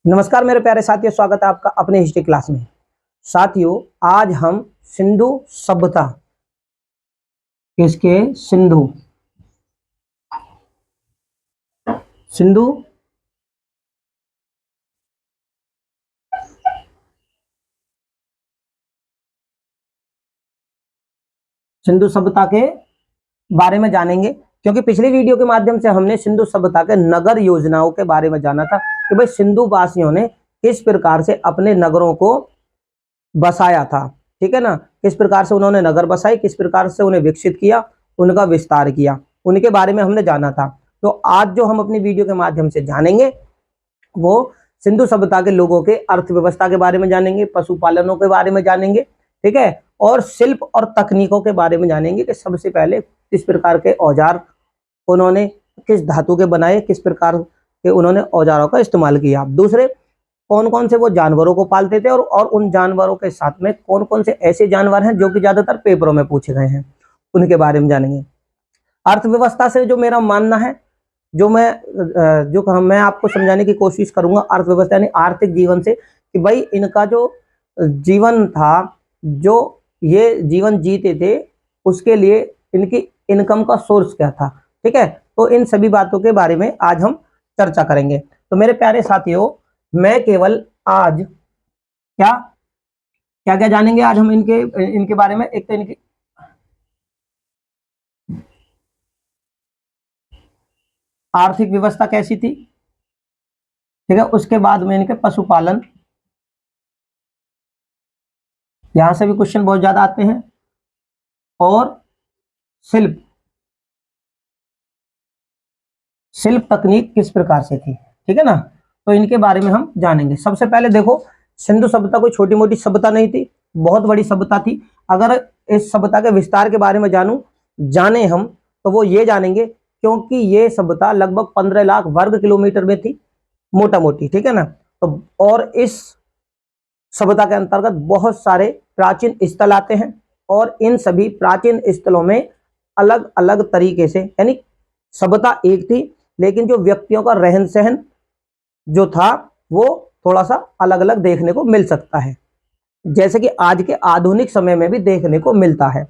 नमस्कार मेरे प्यारे साथियों, स्वागत है आपका अपने हिस्ट्री क्लास में। साथियों, आज हम सिंधु सभ्यता किसके सिंधु सिंधु सिंधु सभ्यता के बारे में जानेंगे, क्योंकि पिछली वीडियो के माध्यम से हमने सिंधु सभ्यता के नगर योजनाओं के बारे में जाना था कि भाई सिंधु वासियों ने किस प्रकार से अपने नगरों को बसाया था। ठीक है ना, किस प्रकार से उन्होंने नगर बसाए, किस प्रकार से उन्हें विकसित किया, उनका विस्तार किया, उनके बारे में हमने जाना था। तो आज जो हम अपनी वीडियो के माध्यम से जानेंगे वो सिंधु सभ्यता के लोगों के अर्थव्यवस्था के बारे में जानेंगे, पशुपालनों के बारे में जानेंगे, ठीक है, और शिल्प और तकनीकों के बारे में जानेंगे कि सबसे पहले किस प्रकार के औजार उन्होंने किस धातु के बनाए, किस प्रकार के उन्होंने औजारों का इस्तेमाल किया। दूसरे, कौन कौन से वो जानवरों को पालते थे और उन जानवरों के साथ में कौन कौन से ऐसे जानवर हैं जो कि ज्यादातर पेपरों में पूछे गए हैं, उनके बारे में जानेंगे। अर्थव्यवस्था से जो मेरा मानना है, मैं आपको समझाने की कोशिश करूंगा अर्थव्यवस्था यानी आर्थिक जीवन से, कि भाई इनका जो जीवन था, जो ये जीवन जीते थे, उसके लिए इनकी इनकम का सोर्स क्या था। ठीक है, तो इन सभी बातों के बारे में आज हम चर्चा करेंगे। तो मेरे प्यारे साथियों, मैं केवल आज क्या क्या क्या जानेंगे आज हम इनके इनके बारे में। एक तो इनकी आर्थिक व्यवस्था कैसी थी, ठीक है, उसके बाद में इनके पशुपालन, यहां से भी क्वेश्चन बहुत ज्यादा आते हैं, और शिल्प शिल्प तकनीक किस प्रकार से थी। ठीक है ना, तो इनके बारे में हम जानेंगे। सबसे पहले देखो, सिंधु सभ्यता कोई छोटी मोटी सभ्यता नहीं थी, बहुत बड़ी सभ्यता थी। अगर इस सभ्यता के विस्तार के बारे में जाने हम, तो वो ये जानेंगे क्योंकि ये सभ्यता लगभग 15 लाख वर्ग किलोमीटर में थी, मोटा मोटी। ठीक है ना, तो और इस सभ्यता के अंतर्गत बहुत सारे प्राचीन स्थल आते हैं, और इन सभी प्राचीन स्थलों में अलग अलग तरीके से, यानी सभ्यता एक थी लेकिन जो व्यक्तियों का रहन सहन जो था वो थोड़ा सा अलग अलग देखने को मिल सकता है, जैसे कि आज के आधुनिक समय में भी देखने को मिलता है।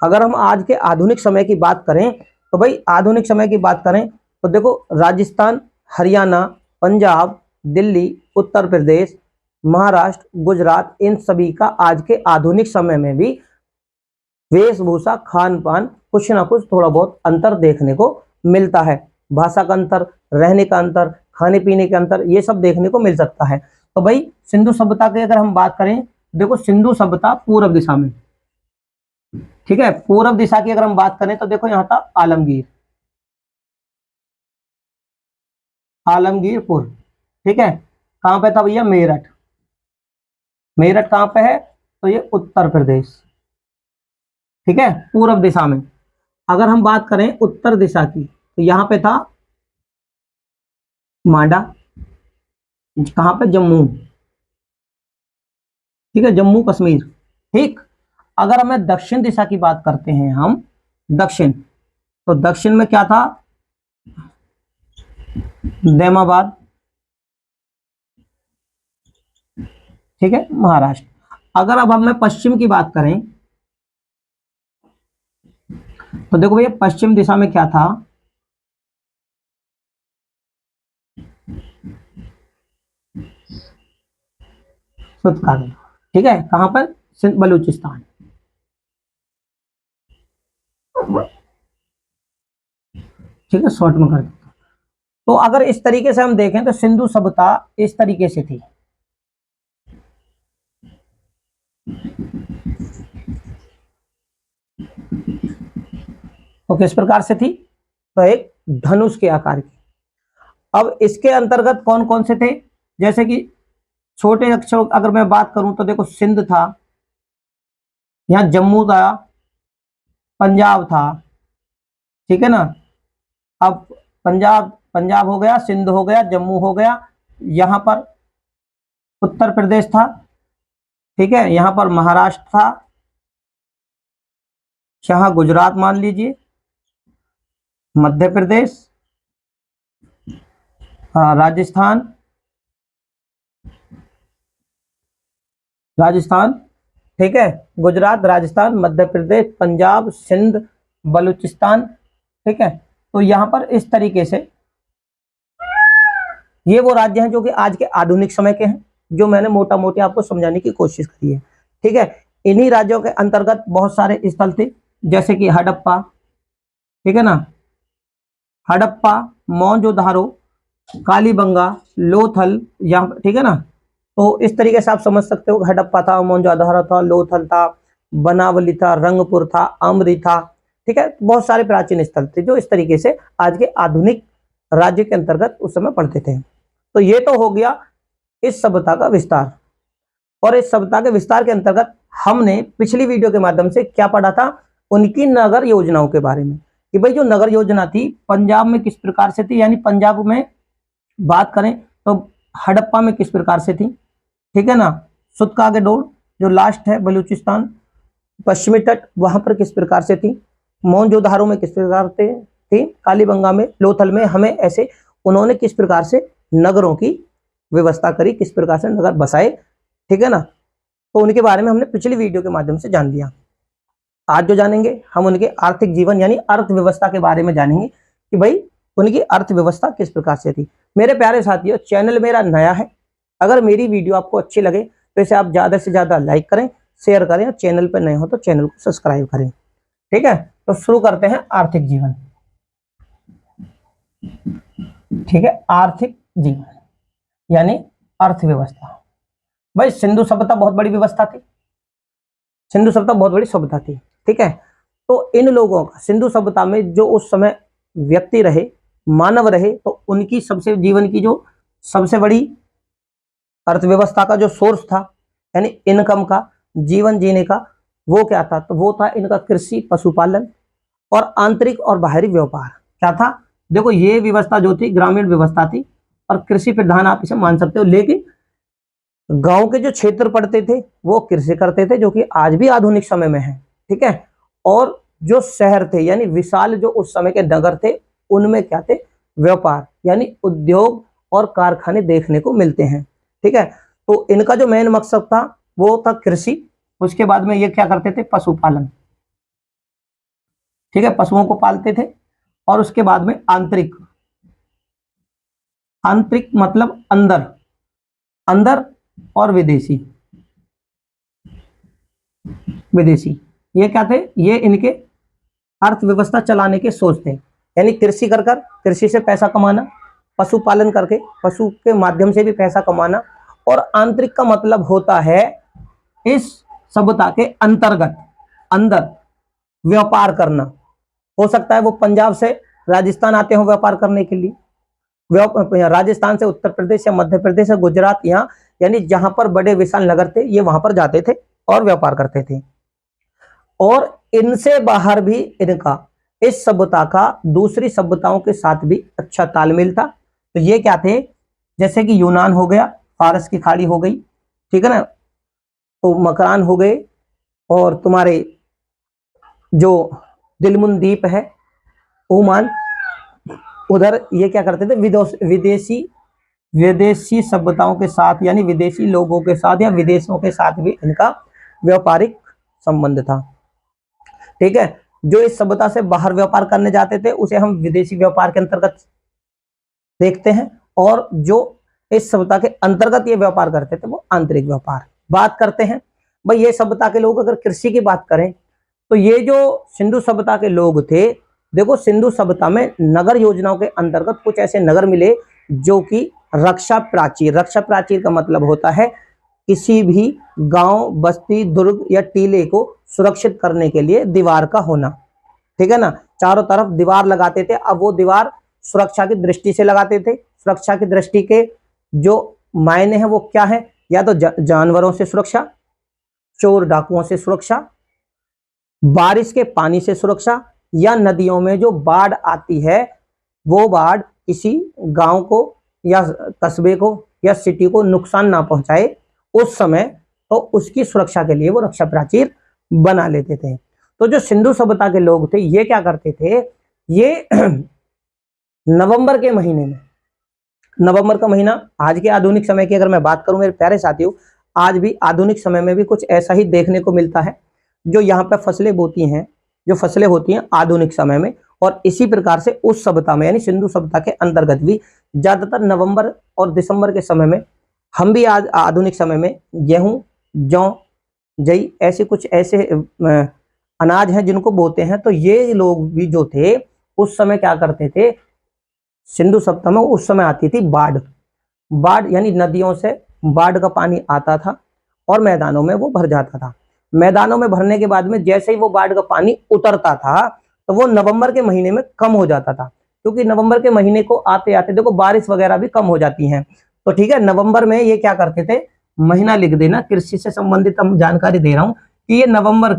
अगर हम आज के आधुनिक समय की बात करें, तो भाई आधुनिक समय की बात करें तो देखो, राजस्थान, हरियाणा, पंजाब, दिल्ली, उत्तर प्रदेश, महाराष्ट्र, गुजरात, इन सभी का आज के आधुनिक समय में भी वेशभूषा, खान पान, कुछ ना कुछ थोड़ा बहुत अंतर देखने को मिलता है। भाषा का अंतर, रहने का अंतर, खाने पीने के अंतर, ये सब देखने को मिल सकता है। तो भाई सिंधु सभ्यता की अगर हम बात करें, देखो सिंधु सभ्यता पूर्व दिशा में, ठीक है, पूर्व दिशा की अगर हम बात करें तो देखो यहाँ था आलमगीरपुर। ठीक है, कहां पे था भैया? मेरठ। मेरठ कहां पे है? तो ये उत्तर प्रदेश। ठीक है, पूर्व दिशा में। अगर हम बात करें उत्तर दिशा की, तो यहां पे था मांडा। कहां पे? जम्मू। ठीक है, जम्मू कश्मीर। ठीक, अगर हमें दक्षिण दिशा की बात करते हैं हम, दक्षिण, तो दक्षिण में क्या था? दैमाबाद। ठीक है, महाराष्ट्र। अगर अब हमें पश्चिम की बात करें, तो देखो भैया पश्चिम दिशा में क्या था? सुतकागल। ठीक है, कहां पर? बलूचिस्तान। ठीक है, शॉर्ट में कर देता। तो अगर इस तरीके से हम देखें तो सिंधु सभ्यता इस तरीके से थी। तो किस प्रकार से थी? तो एक धनुष के आकार की। अब इसके अंतर्गत कौन कौन से थे? जैसे कि छोटे अक्षरों अगर मैं बात करूं तो देखो, सिंध था, यहां जम्मू था, पंजाब था। ठीक है ना, अब पंजाब पंजाब हो गया, सिंध हो गया, जम्मू हो गया, यहां पर उत्तर प्रदेश था। ठीक है, यहां पर महाराष्ट्र था, यहाँ गुजरात मान लीजिए, मध्य प्रदेश, राजस्थान, राजस्थान, ठीक है, गुजरात, राजस्थान, मध्य प्रदेश, पंजाब, सिंध, बलूचिस्तान, ठीक है। तो यहाँ पर इस तरीके से ये वो राज्य हैं जो कि आज के आधुनिक समय के हैं, जो मैंने मोटा मोटी आपको समझाने की कोशिश की है, ठीक है। इन्हीं राज्यों के अंतर्गत बहुत सारे स्थल थे, जैसे कि हड़प्पा, ठीक है ना, हड़प्पा, मोहनजोदारो, कालीबंगा, लोथल, यहाँ, ठीक है ना। तो इस तरीके से आप समझ सकते हो, हड़प्पा था, मोहनजोदारो था, लोथल था, बनावली था, रंगपुर था, अमरी था, ठीक है। बहुत सारे प्राचीन स्थल थे जो इस तरीके से आज के आधुनिक राज्य के अंतर्गत उस समय पड़ते थे। तो ये तो हो गया इस सभ्यता का विस्तार। और इस सभ्यता के विस्तार के अंतर्गत हमने पिछली वीडियो के माध्यम से क्या पढ़ा था, उनकी नगर योजनाओं के बारे में, कि भाई जो नगर योजना थी पंजाब में किस प्रकार से थी, यानी पंजाब में बात करें तो हड़प्पा में किस प्रकार से थी, ठीक है ना, सुतकागेडोर जो लास्ट है बलूचिस्तान, पश्चिमी तट वहां पर किस प्रकार से थी, मोहनजोदारो में किस प्रकार थी, कालीबंगा में, लोथल में, हमें ऐसे उन्होंने किस प्रकार से नगरों की व्यवस्था करी, किस प्रकार से नगर बसाए, ठीक है ना। तो उनके बारे में हमने पिछली वीडियो के माध्यम से जान लिया। आज जो जानेंगे हम उनके आर्थिक जीवन यानी अर्थव्यवस्था के बारे में जानेंगे कि भाई उनकी अर्थव्यवस्था किस प्रकार से थी। मेरे प्यारे साथियों, चैनल मेरा नया है, अगर मेरी वीडियो आपको अच्छी लगे तो इसे आप ज्यादा से ज्यादा लाइक करें, शेयर करें, और चैनल पर नए हो तो चैनल को सब्सक्राइब करें, ठीक है। तो शुरू करते हैं आर्थिक जीवन, ठीक है। आर्थिक जीवन यानी अर्थव्यवस्था। भाई सिंधु सभ्यता बहुत बड़ी व्यवस्था थी, सिंधु सभ्यता बहुत बड़ी सभ्यता थी, ठीक है। तो इन लोगों का सिंधु सभ्यता में जो उस समय व्यक्ति रहे, मानव रहे, तो उनकी सबसे जीवन की जो सबसे बड़ी अर्थव्यवस्था का जो सोर्स था यानी इनकम का, जीवन जीने का, वो क्या था, तो वो था इनका कृषि, पशुपालन और आंतरिक और बाहरी व्यापार। क्या था, देखो ये व्यवस्था जो थी ग्रामीण व्यवस्था थी और कृषि प्रधान आप इसे मान सकते हो, लेकिन गांव के जो क्षेत्र पड़ते थे वो कृषि करते थे, जो कि आज भी आधुनिक समय में है, ठीक है। और जो शहर थे यानी विशाल जो उस समय के नगर थे, उनमें क्या थे, व्यापार यानी उद्योग और कारखाने देखने को मिलते हैं, ठीक है। तो इनका जो मेन मकसद था वो था कृषि, उसके बाद में ये क्या करते थे, पशुपालन, ठीक है, पशुओं को पालते थे, और उसके बाद में आंतरिक, आंतरिक मतलब अंदर, अंदर और विदेशी, विदेशी, ये क्या थे, ये इनके अर्थव्यवस्था चलाने के सोच थे, यानी कृषि कर कर कृषि से पैसा कमाना, पशुपालन करके पशु के माध्यम से भी पैसा कमाना, और आंतरिक का मतलब होता है इस सभ्यता के अंतर्गत अंदर व्यापार करना। हो सकता है वो पंजाब से राजस्थान आते हो व्यापार करने के लिए, राजस्थान से उत्तर प्रदेश या मध्य प्रदेश या गुजरात, यहाँ यानी जहां पर बड़े विशाल नगर थे ये वहां पर जाते थे और व्यापार करते थे। और इनसे बाहर भी इनका इस सभ्यता का दूसरी सभ्यताओं के साथ भी अच्छा तालमेल था। तो ये क्या थे, जैसे कि यूनान हो गया, फारस की खाड़ी हो गई, ठीक है ना, तो मकरान हो गए, और तुम्हारे जो दिलमुन द्वीप है, ओमान, उधर ये क्या करते थे, विदेशी विदेशी सभ्यताओं के साथ यानी विदेशी लोगों के साथ या विदेशों के साथ भी इनका व्यापारिक संबंध था, ठीक है। जो इस सभ्यता से बाहर व्यापार करने जाते थे उसे हम विदेशी व्यापार के अंतर्गत देखते हैं, और जो इस सभ्यता के अंतर्गत ये व्यापार करते थे वो आंतरिक व्यापार। बात करते हैं भाई ये सभ्यता के लोग, अगर कृषि की बात करें तो ये जो सिंधु सभ्यता के लोग थे, देखो सिंधु सभ्यता में नगर योजनाओं के अंतर्गत कुछ ऐसे नगर मिले जो कि रक्षा प्राचीर, रक्षा प्राचीर का मतलब होता है किसी भी गांव, बस्ती, दुर्ग या टीले को सुरक्षित करने के लिए दीवार का होना, ठीक है ना, चारों तरफ दीवार लगाते थे। अब वो दीवार सुरक्षा की दृष्टि से लगाते थे, सुरक्षा की दृष्टि के जो मायने हैं वो क्या है, या तो जानवरों से सुरक्षा, चोर डाकुओं से सुरक्षा, बारिश के पानी से सुरक्षा, या नदियों में जो बाढ़ आती है वो बाढ़ किसी गांव को या कस्बे को या सिटी को नुकसान ना पहुंचाए उस समय, तो उसकी सुरक्षा के लिए वो रक्षा प्राचीर बना लेते थे। तो जो सिंधु सभ्यता के लोग थे ये क्या करते थे, ये नवंबर के महीने में, नवंबर का महीना आज के आधुनिक समय की अगर मैं बात करूं मेरे प्यारे साथियों, आज भी आधुनिक समय में भी कुछ ऐसा ही देखने को मिलता है, जो यहाँ पे फसलें बोती हैं, जो फसलें होती हैं आधुनिक समय में। और इसी प्रकार से उस सभ्यता में यानी सिंधु सभ्यता के अंतर्गत भी ज्यादातर नवंबर और दिसंबर के समय में हम भी आज आधुनिक समय में गेहूं, जौ, जई ऐसे कुछ ऐसे अनाज हैं जिनको बोते हैं। तो ये लोग भी जो थे उस समय क्या करते थे, सिंधु सभ्यता में उस समय आती थी बाढ़। बाढ़ यानी नदियों से बाढ़ का पानी आता था और मैदानों में वो भर जाता था। मैदानों में भरने के बाद में जैसे ही वो बाढ़ का पानी उतरता था तो वो नवंबर के महीने में कम हो जाता था, क्योंकि नवंबर के महीने को आते आते देखो बारिश वगैरह भी कम हो जाती हैं। तो ठीक है, नवंबर में ये क्या करते थे, महीना लिख देना, कृषि से संबंधित हम जानकारी दे रहा हूं कि ये नवंबर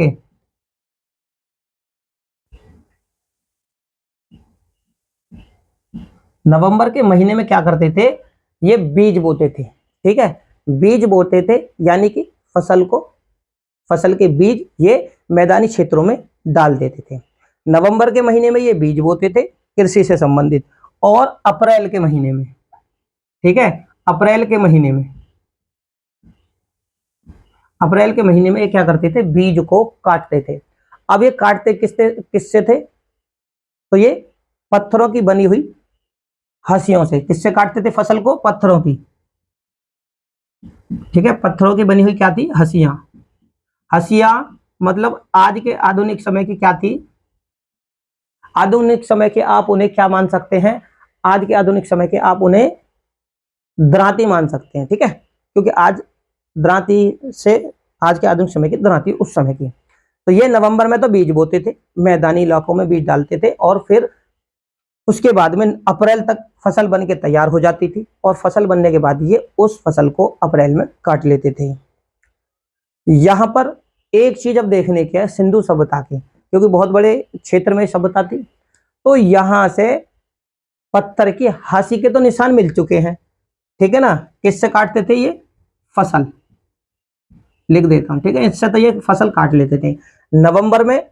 के महीने में क्या करते थे, ये बीज बोते थे। ठीक है, बीज बोते थे यानी कि फसल के बीज ये मैदानी क्षेत्रों में डाल देते थे। नवंबर के महीने में ये बीज बोते थे कृषि से संबंधित। और अप्रैल के महीने में, ठीक है, अप्रैल के महीने में ये क्या करते थे, बीज को काटते थे। अब ये काटते किससे थे, तो ये पत्थरों की बनी हुई हंसियों से। किससे काटते थे फसल को, पत्थरों की। ठीक है, पत्थरों की बनी हुई क्या थी, हंसियां। हंसियां मतलब आज के आधुनिक समय की क्या थी, आधुनिक समय के आप उन्हें क्या मान सकते हैं, आज के आधुनिक समय के आप उन्हें दरांती मान सकते हैं। ठीक है, क्योंकि आज दरांती से आज के आधुनिक समय की दरांती उस समय की। तो ये नवंबर में तो बीज बोते थे, मैदानी इलाकों में बीज डालते थे और फिर उसके बाद में अप्रैल तक फसल बन के तैयार हो जाती थी। और फसल बनने के बाद ये उस फसल को अप्रैल में काट लेते थे। यहां पर एक चीज अब देखने की है सिंधु सभ्यता की, क्योंकि बहुत बड़े क्षेत्र में सभ्यता थी। तो यहां से पत्थर की हांसी के तो निशान मिल चुके हैं। ठीक है ना, किससे काटते थे ये, फसल, लिख देता हूं। ठीक है, इससे तो ये फसल काट लेते थे, नवंबर में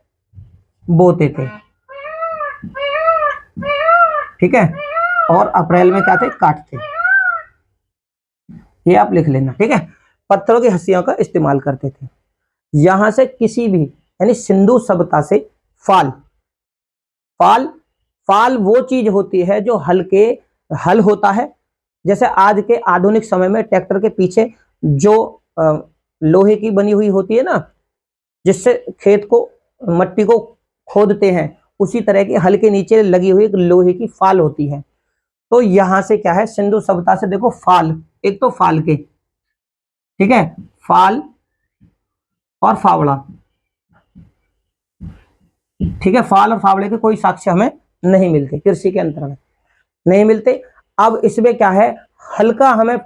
बोते थे। ठीक है, और अप्रैल में क्या थे, काटते। ये आप लिख लेना। ठीक है, पत्थरों की हंसियों का इस्तेमाल करते थे। यहां से किसी भी यानी सिंधु सभ्यता से फाल फाल फाल वो चीज होती है जो हल होता है। जैसे आज के आधुनिक समय में ट्रैक्टर के पीछे जो लोहे की बनी हुई होती है ना, जिससे खेत को मट्टी को खोदते हैं, उसी तरह के हल के नीचे लगी हुई एक लोहे की फाल होती है। तो यहां से क्या है, सिंधु सभ्यता से देखो फाल, एक तो फाल के, ठीक है, फाल और फावड़ा। ठीक है, फाल और फावड़े के कोई साक्ष्य हमें नहीं मिलते, कृषि के अंतर्गत नहीं मिलते। अब इसमें क्या है, हमें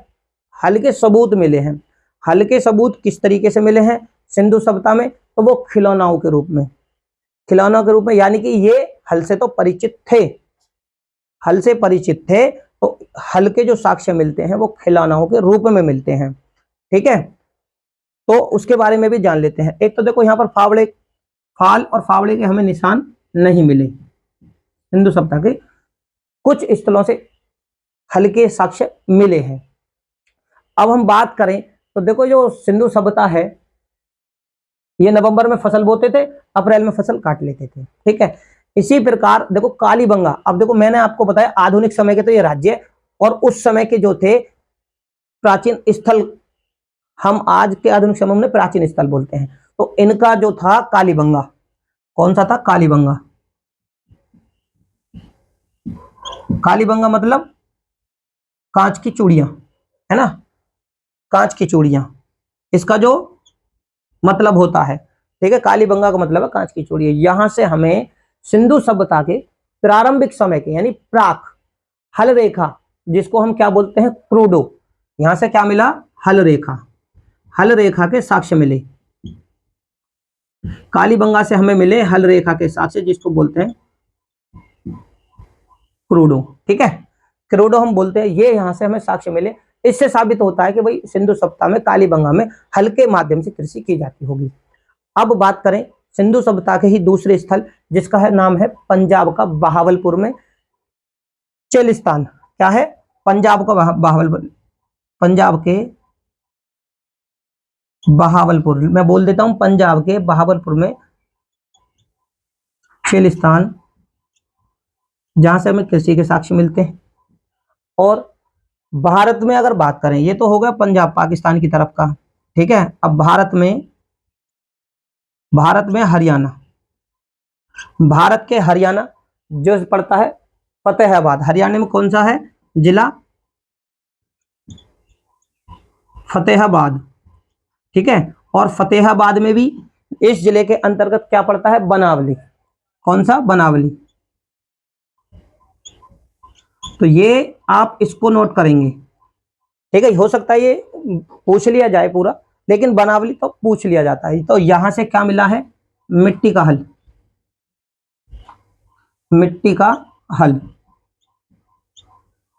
हल्के सबूत मिले हैं। हल्के सबूत किस तरीके से मिले हैं सिंधु सभ्यता में, तो वो खिलौनाओं के रूप में, यानी कि ये हल से तो परिचित थे, तो हल के जो साक्ष्य मिलते हैं वो खिलौनाओं के रूप में मिलते हैं। ठीक है, तो उसके बारे में भी जान लेते हैं। एक तो देखो यहाँ पर फाल और फावड़े के हमें निशान नहीं मिले हिंदू सभ्यता के, कुछ स्थलों से हल्के साक्ष्य मिले हैं। अब हम बात करें तो देखो जो सिंधु सभ्यता है ये नवंबर में फसल बोते थे, अप्रैल में फसल काट लेते थे। ठीक है, इसी प्रकार देखो कालीबंगा। अब देखो मैंने आपको बताया आधुनिक समय के तो ये राज्य और उस समय के जो थे प्राचीन स्थल, हम आज के आधुनिक समय में प्राचीन स्थल बोलते हैं। तो इनका जो था कालीबंगा, कौन सा था, कालीबंगा। कालीबंगा मतलब कांच की चूड़ियां, है ना, कांच की चूड़ियां इसका जो मतलब होता है। ठीक है, कालीबंगा का मतलब है कांच की चूड़ियां। यहां से हमें सिंधु सभ्यता के प्रारंभिक समय के यानी प्राक हल रेखा, जिसको हम क्या बोलते हैं, क्रूडो, यहां से क्या मिला, हल रेखा के साक्ष्य मिले। कालीबंगा से हमें मिले हल रेखा के साक्ष्य, जिसको बोलते हैं क्रूडो। ठीक है, क्रूडो हम बोलते हैं, ये यहां से हमें साक्ष्य मिले। इससे साबित होता है कि भाई सिंधु सभ्यता में कालीबंगा में हल के माध्यम से कृषि की जाती होगी। अब बात करें सिंधु सभ्यता के ही दूसरे स्थल, जिसका है नाम है पंजाब का बहावलपुर में चेलिस्तान। क्या है, पंजाब का बहावलपुर, पंजाब के बहावलपुर, मैं बोल देता हूं पंजाब के बहावलपुर में चिलिस्तान, जहां से हमें कृषि के साक्ष्य मिलते हैं। और भारत में अगर बात करें, ये तो हो गया पंजाब पाकिस्तान की तरफ का, ठीक है। अब भारत में हरियाणा, भारत के हरियाणा जो पड़ता है फतेहाबाद, हरियाणा में कौन सा है जिला, फतेहाबाद, ठीक है। और फतेहाबाद में भी इस जिले के अंतर्गत क्या पड़ता है, बनावली, कौन सा, बनावली। तो ये आप इसको नोट करेंगे, ठीक है। हो सकता है ये पूछ लिया जाए पूरा, लेकिन बनावली तो पूछ लिया जाता है। तो यहां से क्या मिला है, मिट्टी का हल, मिट्टी का हल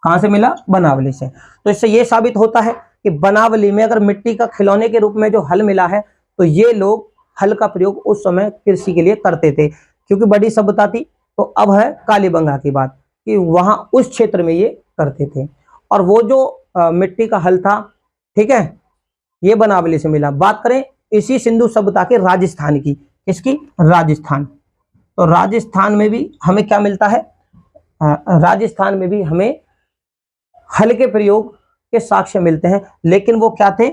कहां से मिला, बनावली से। तो इससे ये साबित होता है कि बनावली में अगर मिट्टी का खिलौने के रूप में जो हल मिला है, तो ये लोग हल का प्रयोग उस समय कृषि के लिए करते थे। क्योंकि बड़ी सभ्यता थी, तो अब है कालीबंगा की बात कि वहां उस क्षेत्र में ये करते थे। और वो जो मिट्टी का हल था, ठीक है, ये बनावली से मिला। बात करें इसी सिंधु सभ्यता के राजस्थान की, किसकी, राजस्थान। तो राजस्थान में भी हमें क्या मिलता है, राजस्थान में भी हमें हल के प्रयोग के साक्ष्य मिलते हैं। लेकिन वो क्या थे,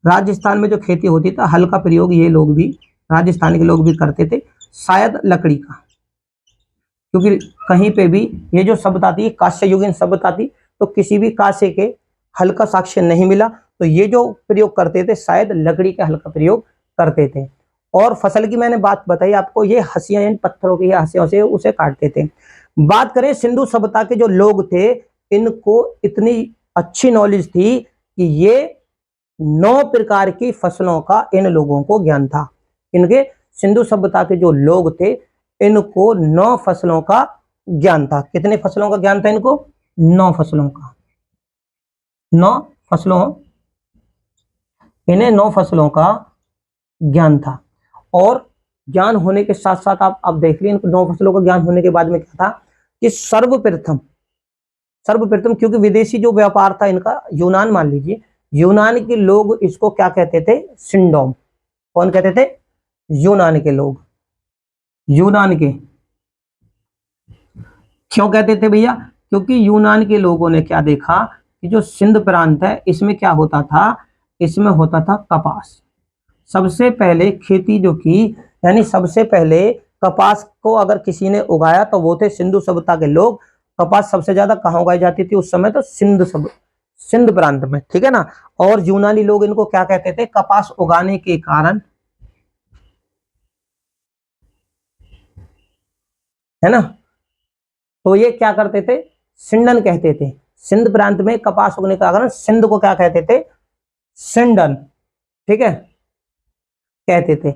राजस्थान में जो खेती होती था, हल का प्रयोग ये लोग भी, राजस्थान के लोग भी करते थे, शायद लकड़ी का। क्योंकि कहीं पे भी ये जो सभ्यता थी, कांस्य युगीन सभ्यता थी, तो किसी भी कांस्य के हल का साक्ष्य नहीं मिला। तो ये जो प्रयोग करते थे, शायद लकड़ी के हल का प्रयोग करते थे। और फसल की मैंने बात बताई आपको, ये हंसियां, इन पत्थरों की हंसियों से उसे काटते थे। बात करें सिंधु सभ्यता के जो लोग थे, इनको इतनी अच्छी नॉलेज थी कि ये 9 प्रकार की फसलों का इन लोगों को ज्ञान था। इनके सिंधु सभ्यता के जो लोग थे, इनको 9 फसलों का ज्ञान था। कितने फसलों का ज्ञान था इनको, 9 फसलों का, 9 फसलों, इन्हें 9 फसलों का ज्ञान था। और ज्ञान होने के साथ साथ आप देख लीजिए, इनको 9 फसलों का ज्ञान होने के बाद में क्या था कि सर्वप्रथम, क्योंकि विदेशी जो व्यापार था इनका, यूनान मान लीजिए, यूनान के लोग इसको क्या कहते थे, सिंडोम। कौन कहते थे, यूनान के लोग, यूनान के। क्यों कहते थे भैया, क्योंकि यूनान के लोगों ने क्या देखा कि जो सिंध प्रांत है, इसमें क्या होता था, इसमें होता था कपास। सबसे पहले खेती जो की, यानी सबसे पहले कपास को अगर किसी ने उगाया तो वो थे सिंधु सभ्यता के लोग। कपास सबसे ज्यादा कहाँ उगाई जाती थी उस समय, तो सिंध प्रांत में, ठीक है ना। और यूनानी लोग इनको क्या कहते थे, कपास उगाने के कारण, है ना, तो ये क्या करते थे, सिंडन कहते थे। सिंध प्रांत में कपास उगने का कारण सिंध को क्या कहते थे, सिंडन, ठीक है, कहते थे।